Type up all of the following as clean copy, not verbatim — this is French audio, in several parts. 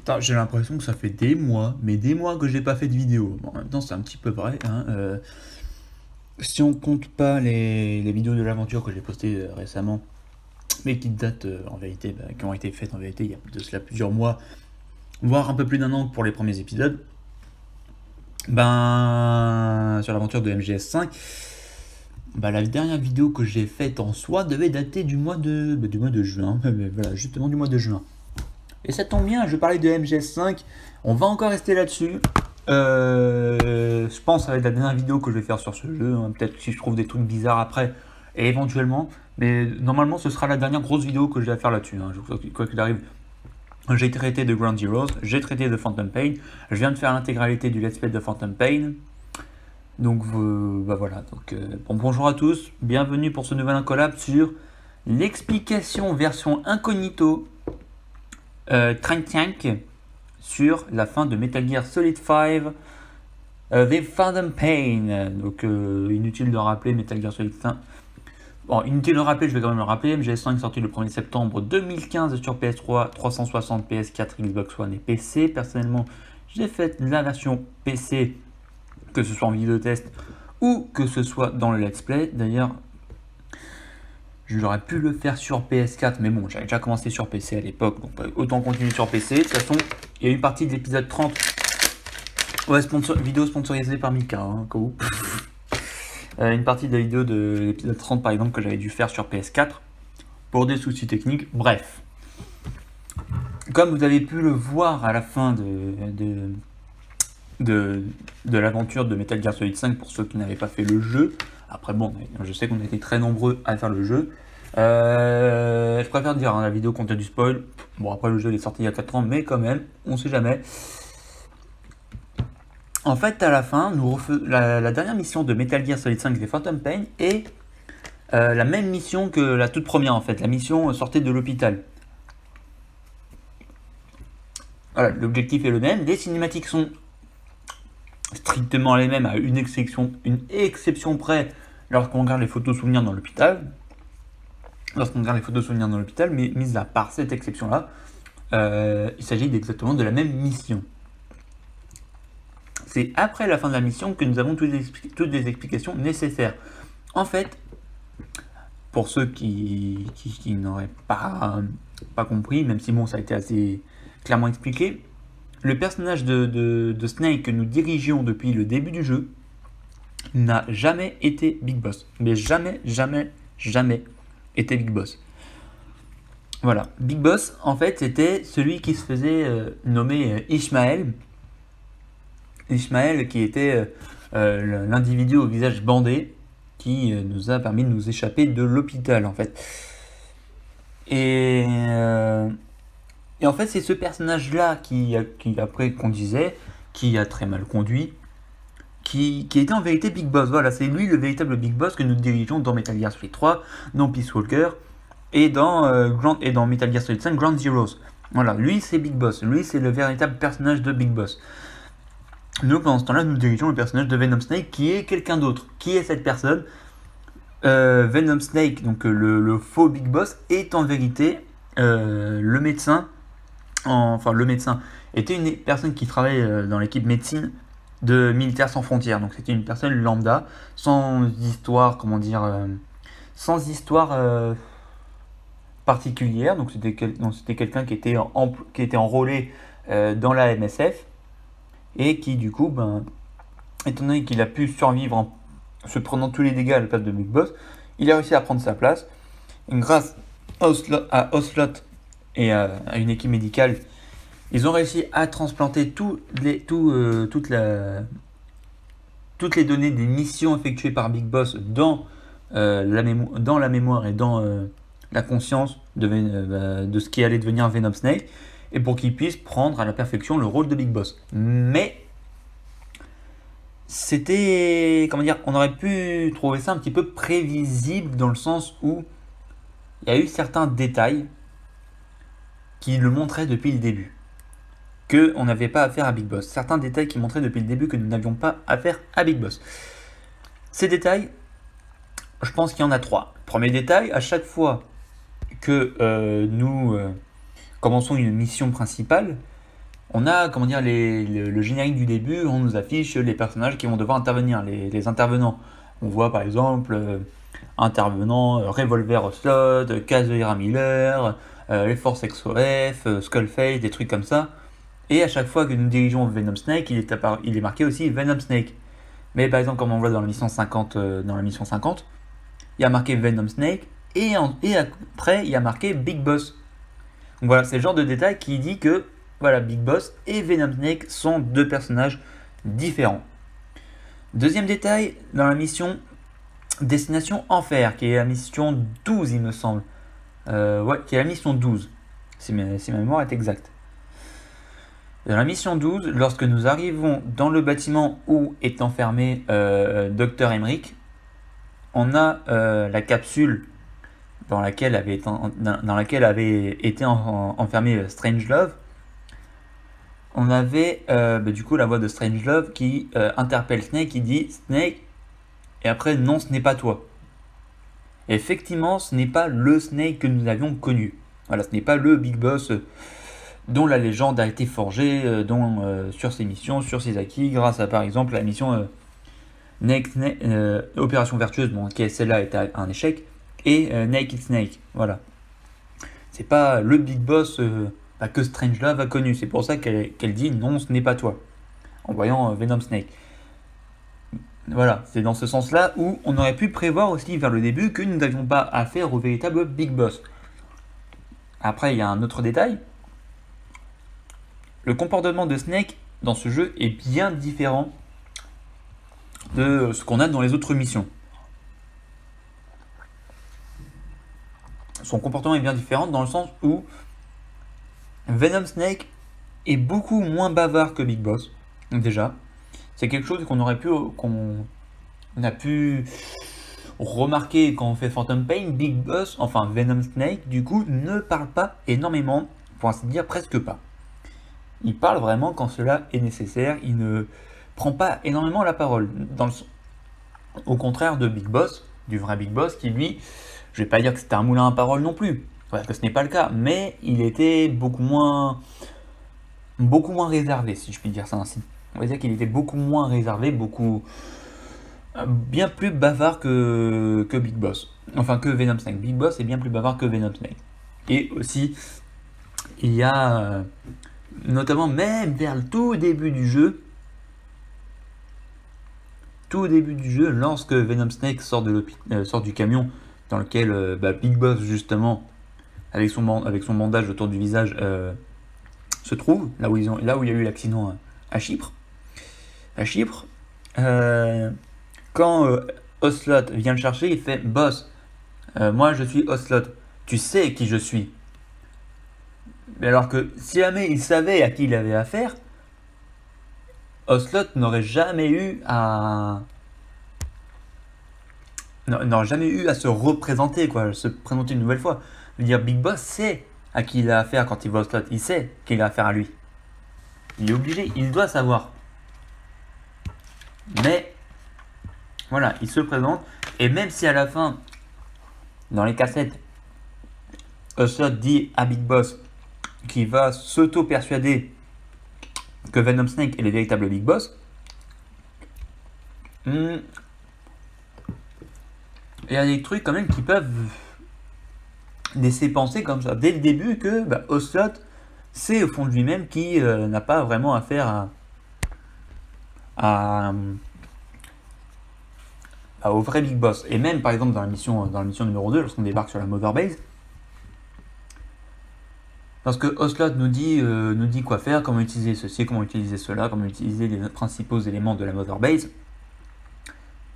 Putain, j'ai l'impression que ça fait des mois, mais des mois que j'ai pas fait de vidéo. Bon, en même temps, c'est un petit peu vrai, hein. Si on compte pas les vidéos de l'aventure que j'ai postées récemment, mais qui datent en vérité, qui ont été faites en vérité il y a de cela plusieurs mois, voire un peu plus d'un an pour les premiers épisodes, sur l'aventure de MGS5, la dernière vidéo que j'ai faite en soi devait dater du mois de juin, voilà, justement du mois de juin. Et ça tombe bien, je parlais de MGS5, on va encore rester là-dessus. Je pense que ça va être la dernière vidéo que je vais faire sur ce jeu, hein. Peut-être si je trouve des trucs bizarres après, et éventuellement, mais normalement ce sera la dernière grosse vidéo que j'ai à faire là-dessus, hein. Quoi qu'il arrive, j'ai traité de Ground Zeroes, j'ai traité de Phantom Pain, je viens de faire l'intégralité du let's play de Phantom Pain, donc voilà. Donc, bonjour à tous, bienvenue pour ce nouvel collab sur l'explication version incognito 35 sur la fin de Metal Gear Solid 5 The Phantom Pain. Donc inutile de rappeler Metal Gear Solid 5. Bon, inutile de rappeler, je vais quand même le rappeler. MGS5 sorti le 1er septembre 2015 sur PS3, 360, PS4, Xbox One et PC. Personnellement, j'ai fait la version PC, que ce soit en vidéo test ou que ce soit dans le let's play. D'ailleurs, j'aurais pu le faire sur PS4, mais bon, j'avais déjà commencé sur PC à l'époque, donc autant continuer sur PC. De toute façon, il y a une partie de l'épisode 30. Ouais, vidéo sponsorisée par Mika, hein, une partie de la vidéo de l'épisode 30 par exemple que j'avais dû faire sur PS4 pour des soucis techniques. Bref, comme vous avez pu le voir à la fin de l'aventure de Metal Gear Solid 5 pour ceux qui n'avaient pas fait le jeu. Après bon, je sais qu'on a été très nombreux à faire le jeu. Je préfère dire, hein, la vidéo contient du spoil. Bon, après le jeu il est sorti il y a 4 ans, mais quand même, on sait jamais. En fait, à la fin, la dernière mission de Metal Gear Solid 5 The Phantom Pain est la même mission que la toute première en fait, la mission sortie de l'hôpital. Voilà, l'objectif est le même, les cinématiques sont strictement les mêmes à une exception près lorsqu'on regarde les photos souvenirs dans l'hôpital. Mais mis à part cette exception-là, il s'agit exactement de la même mission. C'est après la fin de la mission que nous avons toutes les explications nécessaires. En fait, pour ceux qui n'auraient pas compris, même si bon, ça a été assez clairement expliqué, le personnage de Snake que nous dirigeons depuis le début du jeu n'a jamais été Big Boss. Mais jamais été Big Boss. Voilà, Big Boss, en fait, c'était celui qui se faisait nommer Ishmael. Ishmael qui était l'individu au visage bandé qui nous a permis de nous échapper de l'hôpital, en fait. Et en fait, c'est ce personnage-là qui après qu'on disait, qui a très mal conduit, qui était en vérité Big Boss. Voilà, c'est lui le véritable Big Boss que nous dirigeons dans Metal Gear Solid 3, dans Peace Walker et dans Metal Gear Solid 5 Ground Zeroes. Voilà, lui c'est Big Boss, lui c'est le véritable personnage de Big Boss. Nous, pendant ce temps-là, nous dirigeons le personnage de Venom Snake, qui est quelqu'un d'autre. Qui est cette personne Venom Snake, donc le faux Big Boss, est en vérité le médecin. Le médecin était une personne qui travaillait dans l'équipe médecine de Militaires Sans Frontières. Donc c'était une personne lambda, sans histoire, sans histoire particulière. Donc c'était quelqu'un qui était enrôlé dans la MSF. Et qui du coup, étant donné qu'il a pu survivre en se prenant tous les dégâts à la place de Big Boss, il a réussi à prendre sa place. Et grâce à Ocelot et à une équipe médicale, ils ont réussi à transplanter toutes les données des missions effectuées par Big Boss dans la mémoire et dans la conscience de ce qui allait devenir Venom Snake, et pour qu'il puisse prendre à la perfection le rôle de Big Boss. Mais c'était, on aurait pu trouver ça un petit peu prévisible dans le sens où il y a eu certains détails qui le montraient depuis le début qu'on n'avait pas affaire à Big Boss. Certains détails qui montraient depuis le début que nous n'avions pas affaire à Big Boss. Ces détails, je pense qu'il y en a 3. Premier détail, à chaque fois que nous commençons une mission principale, On a, comment dire, le générique du début, on nous affiche les personnages qui vont devoir intervenir, les intervenants. On voit par exemple intervenant Revolver Ocelot, Kazuhira Miller, les Force XOF, Skullface, des trucs comme ça. Et à chaque fois que nous dirigeons Venom Snake, il est marqué aussi Venom Snake. Mais par exemple, comme on voit dans la mission 50, il y a marqué Venom Snake, et après, il y a marqué Big Boss. Donc voilà, c'est le genre de détail qui dit que voilà, Big Boss et Venom Snake sont deux personnages différents. Deuxième détail, dans la mission Destination Enfer, qui est la mission 12, il me semble. Qui est la mission 12, si ma mémoire est exacte. Dans la mission 12, lorsque nous arrivons dans le bâtiment où est enfermé Dr. Emmerich, on a la capsule dans laquelle avait été enfermé Strangelove. On avait du coup la voix de Strangelove qui interpelle Snake, qui dit Snake, et après non, ce n'est pas toi. Et effectivement, ce n'est pas le Snake que nous avions connu. Voilà, ce n'est pas le Big Boss dont la légende a été forgée, sur ses missions, sur ses acquis, grâce à par exemple la mission Opération Vertueuse, qui celle-là était un échec, et Naked Snake. Voilà. C'est pas le Big Boss que Strangelove a connu. C'est pour ça qu'elle dit non, ce n'est pas toi, en voyant Venom Snake. Voilà, c'est dans ce sens-là où on aurait pu prévoir aussi vers le début que nous n'avions pas affaire au véritable Big Boss. Après, il y a un autre détail. Le comportement de Snake dans ce jeu est bien différent de ce qu'on a dans les autres missions. Son comportement est bien différent dans le sens où Venom Snake est beaucoup moins bavard que Big Boss, déjà. C'est quelque chose qu'on a pu remarquer quand on fait Phantom Pain. Big Boss, enfin Venom Snake, du coup, ne parle pas énormément, pour ainsi dire presque pas. Il parle vraiment quand cela est nécessaire, il ne prend pas énormément la parole. Au contraire de Big Boss, du vrai Big Boss, qui lui, je vais pas dire que c'était un moulin à parole non plus, parce que ce n'est pas le cas, mais il était beaucoup moins réservé, si je puis dire ça ainsi. On va dire qu'il était beaucoup moins réservé, bien plus bavard que Big Boss. Enfin, que Venom Snake. Big Boss est bien plus bavard que Venom Snake. Et aussi, il y a, notamment même vers le tout début du jeu, lorsque Venom Snake sort du camion dans lequel Big Boss, justement, avec son bandage autour du visage, se trouve, là où il y a eu l'accident à Chypre. Quand Ocelot vient le chercher, il fait Boss, moi je suis Ocelot, tu sais qui je suis. Mais alors que si jamais il savait à qui il avait affaire, Ocelot n'aurait jamais eu à se représenter, se présenter une nouvelle fois. Je veux dire, Big Boss sait à qui il a affaire quand il voit Ocelot, il sait qu'il a affaire à lui. Il est obligé, il doit savoir. Mais voilà, il se présente, et même si à la fin, dans les cassettes, Ocelot dit à Big Boss qu'il va s'auto-persuader que Venom Snake est le véritable Big Boss, il y a des trucs quand même qui peuvent laisser penser comme ça dès le début que Ocelot sait au fond de lui-même qu'il n'a pas vraiment affaire au vrai Big Boss. Et même par exemple dans la mission numéro 2, lorsqu'on débarque sur la Mother Base, lorsque Ocelot nous dit quoi faire, comment utiliser ceci, comment utiliser cela, comment utiliser les principaux éléments de la Mother Base,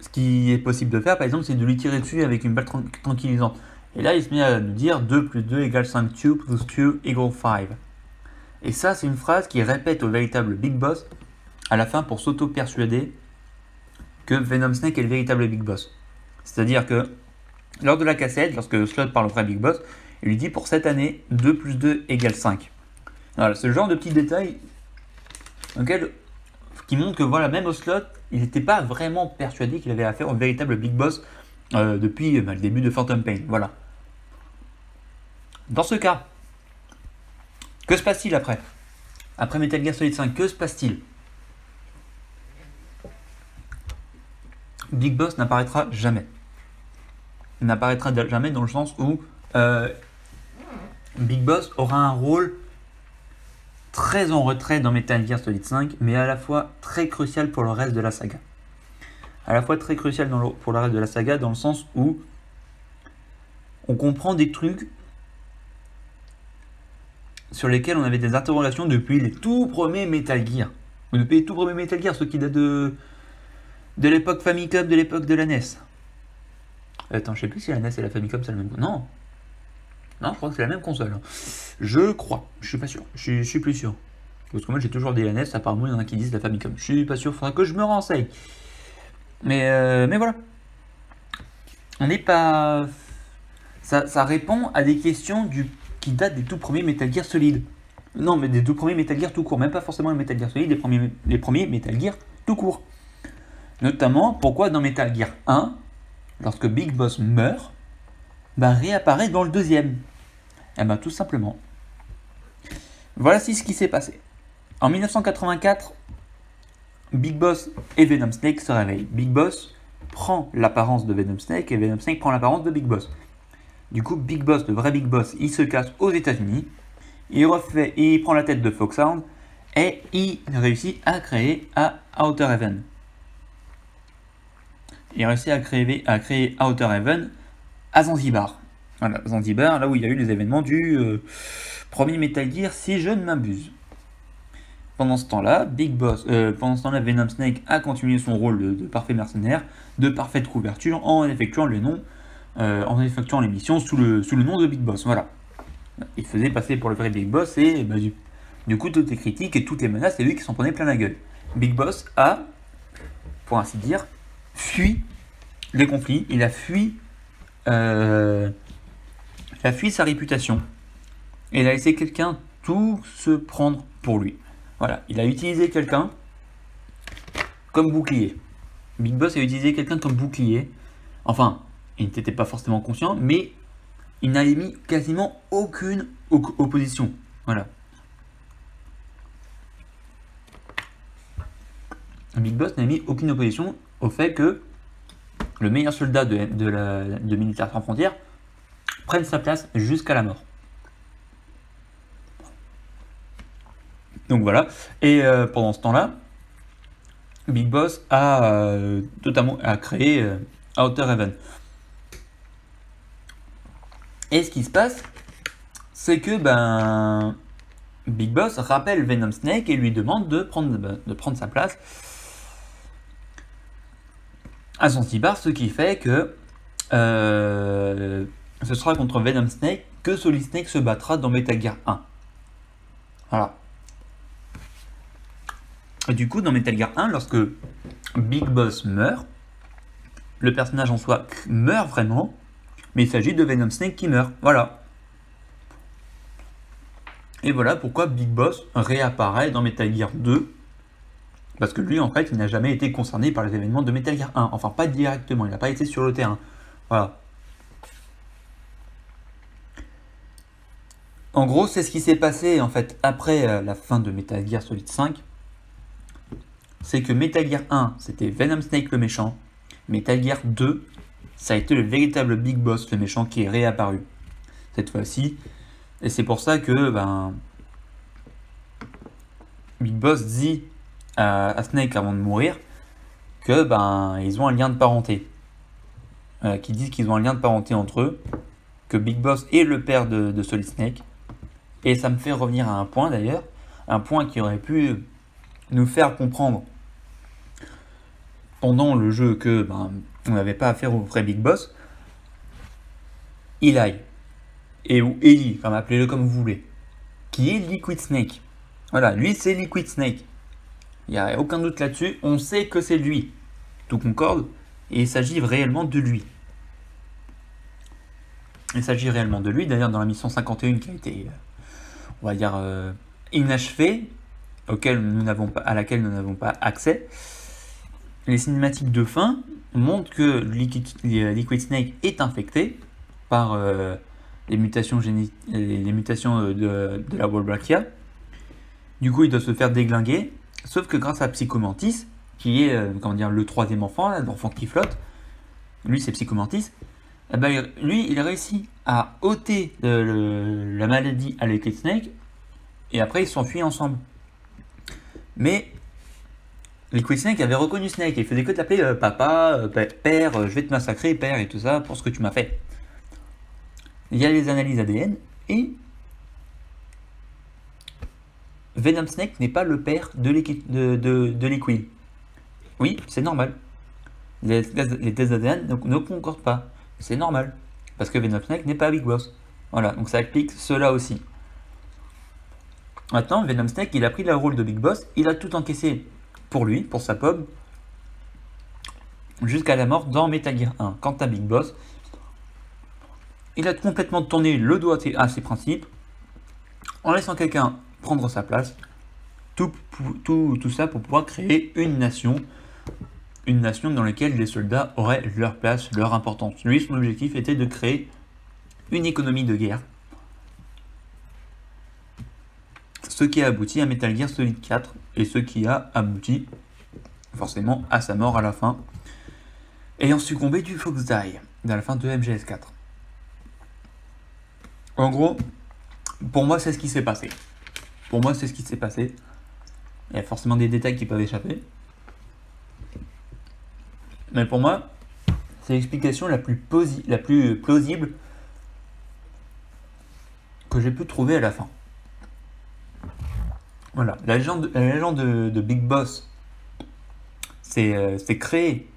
ce qui est possible de faire par exemple, c'est de lui tirer dessus avec une balle tranquillisante. Et là il se met à nous dire 2 plus 2 égale 5, 2 plus 2 égale 5. Et ça c'est une phrase qu'il répète au véritable Big Boss à la fin pour s'auto-persuader que Venom Snake est le véritable Big Boss. C'est-à-dire que lors de la cassette, lorsque Ocelot parle au vrai Big Boss, il lui dit pour cette année 2 plus 2 égale 5. Voilà, ce genre de petits détails qui montrent que voilà, même Ocelot, il n'était pas vraiment persuadé qu'il avait affaire au véritable Big Boss depuis le début de Phantom Pain. Voilà. Dans ce cas, que se passe-t-il après ? Après Metal Gear Solid 5, que se passe-t-il? Big Boss n'apparaîtra jamais. Il n'apparaîtra jamais dans le sens où Big Boss aura un rôle très en retrait dans Metal Gear Solid 5, mais à la fois très crucial pour le reste de la saga. À la fois très crucial pour le reste de la saga, dans le sens où on comprend des trucs sur lesquels on avait des interrogations depuis les tout premiers Metal Gear. Ou depuis les tout premiers Metal Gear, ceux qui datent de l'époque Famicom, de l'époque de la NES. Attends, je sais plus si la NES et la Famicom c'est la même. Non, je crois que c'est la même console. Je crois, je suis pas sûr. Je suis plus sûr. Parce que moi j'ai toujours dit la NES, apparemment il y en a qui disent la Famicom. Je suis pas sûr, faudra que je me renseigne. Mais voilà. On n'est pas. Ça répond à des questions qui datent des tout premiers Metal Gear Solid. Non, mais des tout premiers Metal Gear tout court. Même pas forcément les Metal Gear Solid, les premiers Metal Gear tout court. Notamment, pourquoi dans Metal Gear 1, lorsque Big Boss meurt, réapparaît dans le deuxième. Eh ben tout simplement. Voici ce qui s'est passé. En 1984, Big Boss et Venom Snake se réveillent. Big Boss prend l'apparence de Venom Snake et Venom Snake prend l'apparence de Big Boss. Du coup, Big Boss, le vrai Big Boss, il se casse aux États-Unis. Il prend la tête de Foxhound et il réussit à créer Outer Heaven. Il réussit à créer Outer Heaven à Zanzibar. Voilà, Zanzibar, là où il y a eu les événements du premier Metal Gear, si je ne m'abuse. Pendant ce temps-là, Venom Snake a continué son rôle de parfait mercenaire, de parfaite couverture, en effectuant les missions sous le nom de Big Boss. Voilà. Il faisait passer pour le vrai Big Boss et du coup toutes les critiques et toutes les menaces, c'est lui qui s'en prenait plein la gueule. Big Boss a, pour ainsi dire, fui les conflits, il a fui sa réputation. Et il a laissé quelqu'un tout se prendre pour lui. Voilà, il a utilisé quelqu'un comme bouclier. Big Boss a utilisé quelqu'un comme bouclier. Enfin, il n'était pas forcément conscient, mais il n'a émis quasiment aucune opposition. Voilà. Big Boss n'a émis aucune opposition au fait que le meilleur soldat de Militaires sans frontières prenne sa place jusqu'à la mort. Donc voilà. Et pendant ce temps-là, Big Boss a créé Outer Heaven. Et ce qui se passe, c'est que Big Boss rappelle Venom Snake et lui demande de prendre sa place à Zanzibar, ce qui fait que ce sera contre Venom Snake que Solid Snake se battra dans Metal Gear 1. Voilà. Et du coup, dans Metal Gear 1, lorsque Big Boss meurt, le personnage en soi meurt vraiment, mais il s'agit de Venom Snake qui meurt. Voilà. Et voilà pourquoi Big Boss réapparaît dans Metal Gear 2. Parce que lui, en fait, il n'a jamais été concerné par les événements de Metal Gear 1. Enfin, pas directement, il n'a pas été sur le terrain. Voilà. En gros, c'est ce qui s'est passé, en fait, après la fin de Metal Gear Solid 5. C'est que Metal Gear 1, c'était Venom Snake le méchant. Metal Gear 2, ça a été le véritable Big Boss, le méchant, qui est réapparu. Cette fois-ci. Et c'est pour ça que, Big Boss dit à Snake avant de mourir que ils ont un lien de parenté. Qui disent qu'ils ont un lien de parenté entre eux, que Big Boss est le père de Solid Snake. Et ça me fait revenir à un point d'ailleurs, un point qui aurait pu nous faire comprendre pendant le jeu que on n'avait pas affaire au vrai Big Boss. Eli, ou Eli, enfin appelez-le comme vous voulez, qui est Liquid Snake. Voilà, lui c'est Liquid Snake. Il n'y a aucun doute là-dessus, on sait que c'est lui. Tout concorde, et il s'agit réellement de lui. Il s'agit réellement de lui, d'ailleurs dans la mission 51 qui a été, on va dire, inachevée, à laquelle nous n'avons pas accès, les cinématiques de fin montrent que Liquid Snake est infecté par les mutations de la Wolbachia, Du coup, il doit se faire déglinguer. Sauf que grâce à Psychomantis, qui est le troisième enfant, l'enfant qui flotte, lui c'est Psychomantis, eh ben, lui il réussit à ôter la maladie à Liquid Snake et après ils s'enfuient ensemble. Mais Liquid Snake avait reconnu Snake et il faisait que de l'appeler papa, père, je vais te massacrer, père et tout ça pour ce que tu m'as fait. Il y a les analyses ADN et Venom Snake n'est pas le père de Liquid. Oui, c'est normal. Les tests ADN ne concordent pas. C'est normal. Parce que Venom Snake n'est pas Big Boss. Voilà, donc ça explique cela aussi. Maintenant, Venom Snake, il a pris le rôle de Big Boss, il a tout encaissé pour lui, pour sa pomme, jusqu'à la mort dans Metal Gear 1. Quant à Big Boss, il a complètement tourné le dos à ses principes, en laissant quelqu'un prendre sa place, tout ça pour pouvoir créer une nation dans laquelle les soldats auraient leur place, leur importance. Lui, son objectif était de créer une économie de guerre. Ce qui a abouti à Metal Gear Solid 4 et ce qui a abouti forcément à sa mort à la fin, ayant succombé du Fox Die à la fin de MGS4. En gros, pour moi c'est ce qui s'est passé. Il y a forcément des détails qui peuvent échapper. Mais pour moi, c'est l'explication la plus plausible que j'ai pu trouver à la fin. Voilà, la légende de Big Boss, c'est créé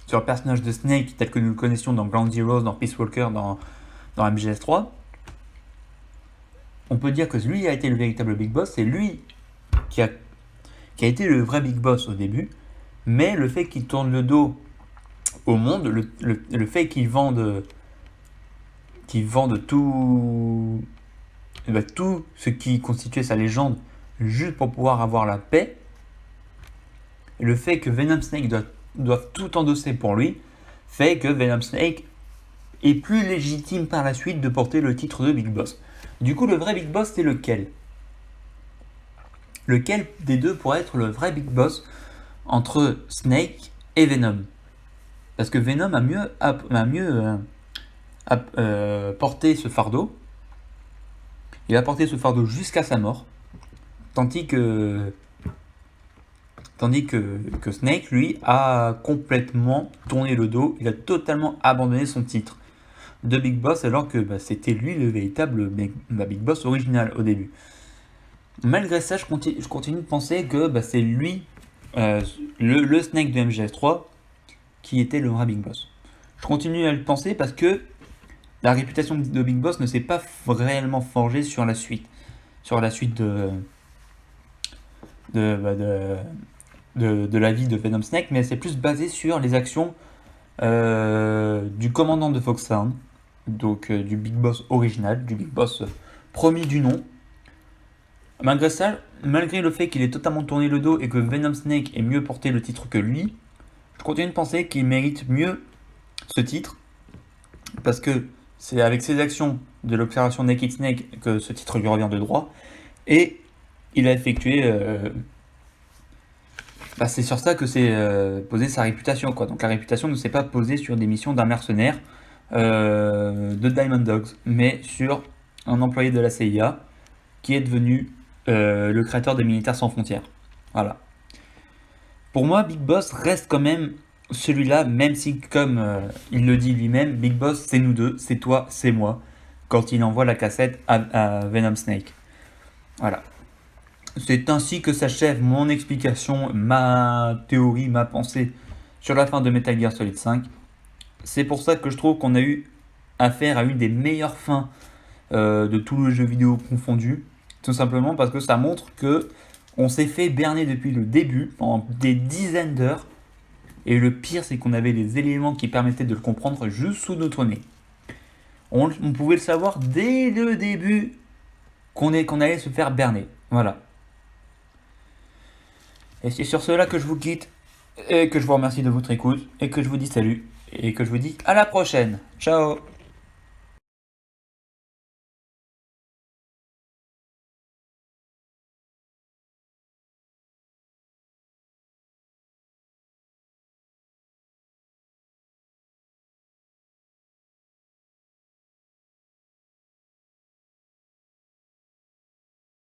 sur le personnage de Snake tel que nous le connaissions dans Ground Zeroes, dans Peace Walker, dans MGS3. On peut dire que lui a été le véritable Big Boss, c'est lui qui a été le vrai Big Boss au début, mais le fait qu'il tourne le dos au monde, le fait qu'il vende tout, tout ce qui constituait sa légende juste pour pouvoir avoir la paix, et le fait que Venom Snake doive tout endosser pour lui, fait que Venom Snake est plus légitime par la suite de porter le titre de Big Boss. Du coup, le vrai Big Boss, c'est lequel ? Lequel des deux pourrait être le vrai Big Boss entre Snake et Venom ? Parce que Venom a mieux porté ce fardeau. Il a porté ce fardeau jusqu'à sa mort. Tandis que Snake, lui, a complètement tourné le dos. Il a totalement abandonné son titre de Big Boss, alors que c'était lui le véritable Big Boss original au début. Malgré ça, je continue de penser que c'est lui, le Snake de MGS3, qui était le vrai Big Boss. Je continue à le penser parce que la réputation de Big Boss ne s'est pas réellement forgée sur la suite. Sur la suite de la vie de Venom Snake, mais c'est plus basé sur les actions du commandant de Foxhound, donc du Big Boss original, du Big Boss premier du nom. Malgré ça, malgré le fait qu'il ait totalement tourné le dos et que Venom Snake ait mieux porté le titre que lui, je continue de penser qu'il mérite mieux ce titre, parce que c'est avec ses actions de l'opération Naked Snake que ce titre lui revient de droit, et il a effectué... c'est sur ça que c'est posé sa réputation, quoi. Donc la réputation ne s'est pas posée sur des missions d'un mercenaire de Diamond Dogs, mais sur un employé de la CIA qui est devenu le créateur des Militaires sans frontières. Voilà. Pour moi, Big Boss reste quand même celui-là, même si, comme il le dit lui-même, Big Boss, c'est nous deux, c'est toi, c'est moi, quand il envoie la cassette à Venom Snake. Voilà. C'est ainsi que s'achève mon explication, ma théorie, ma pensée sur la fin de Metal Gear Solid 5. C'est pour ça que je trouve qu'on a eu affaire à une des meilleures fins de tout le jeu vidéo confondu. Tout simplement parce que ça montre que on s'est fait berner depuis le début, pendant des dizaines d'heures. Et le pire, c'est qu'on avait des éléments qui permettaient de le comprendre juste sous notre nez. On pouvait le savoir dès le début qu'on allait se faire berner. Voilà. Et c'est sur cela que je vous quitte, et que je vous remercie de votre écoute, et que je vous dis salut, et que je vous dis à la prochaine. Ciao.